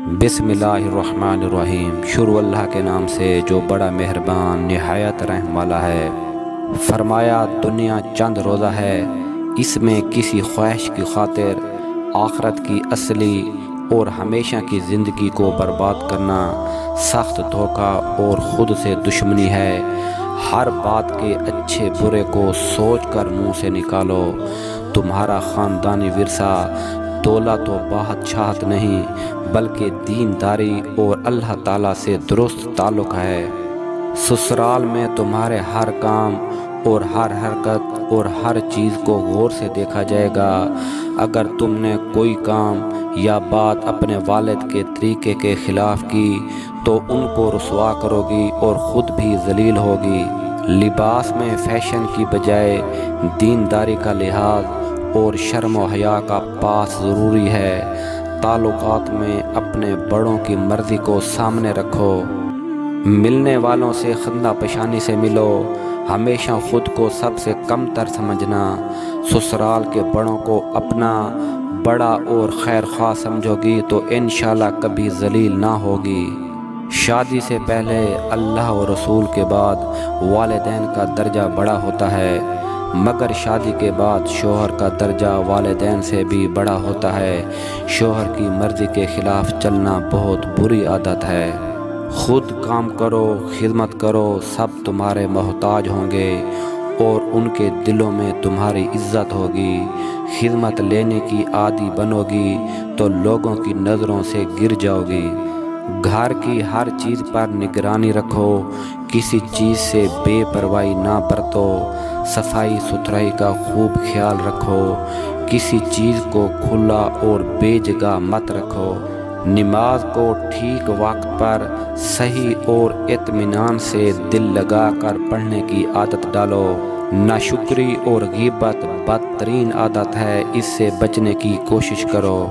بسم اللہ الرحمن الرحیم۔ شروع اللہ کے نام سے جو بڑا مہربان نہایت رحم والا ہے۔ فرمایا دنیا چند روزہ ہے، اس میں کسی خواہش کی خاطر آخرت کی اصلی اور ہمیشہ کی زندگی کو برباد کرنا سخت دھوکہ اور خود سے دشمنی ہے۔ ہر بات کے اچھے برے کو سوچ کر منہ سے نکالو۔ تمہارا خاندانی ورثہ دولت و بادشاہت نہیں بلکہ دینداری اور اللہ تعالیٰ سے درست تعلق ہے۔ سسرال میں تمہارے ہر کام اور ہر حرکت اور ہر چیز کو غور سے دیکھا جائے گا۔ اگر تم نے کوئی کام یا بات اپنے والد کے طریقے کے خلاف کی تو ان کو رسوا کرو گی اور خود بھی ذلیل ہوگی۔ لباس میں فیشن کی بجائے دینداری کا لحاظ اور شرم و حیا کا پاس ضروری ہے۔ تعلقات میں اپنے بڑوں کی مرضی کو سامنے رکھو۔ ملنے والوں سے خندہ پیشانی سے ملو۔ ہمیشہ خود کو سب سے کم تر سمجھنا۔ سسرال کے بڑوں کو اپنا بڑا اور خیر خواہ سمجھو گی تو انشاءاللہ کبھی ذلیل نہ ہوگی۔ شادی سے پہلے اللہ و رسول کے بعد والدین کا درجہ بڑا ہوتا ہے، مگر شادی کے بعد شوہر کا درجہ والدین سے بھی بڑا ہوتا ہے۔ شوہر کی مرضی کے خلاف چلنا بہت بری عادت ہے۔ خود کام کرو، خدمت کرو، سب تمہارے محتاج ہوں گے اور ان کے دلوں میں تمہاری عزت ہوگی۔ خدمت لینے کی عادی بنو گی تو لوگوں کی نظروں سے گر جاؤ گی۔ گھر کی ہر چیز پر نگرانی رکھو، کسی چیز سے بے پرواہی نہ برتو۔ صفائی ستھرائی کا خوب خیال رکھو، کسی چیز کو کھلا اور بے جگہ مت رکھو۔ نماز کو ٹھیک وقت پر صحیح اور اطمینان سے دل لگا کر پڑھنے کی عادت ڈالو۔ ناشکری اور غیبت بدترین عادت ہے، اس سے بچنے کی کوشش کرو۔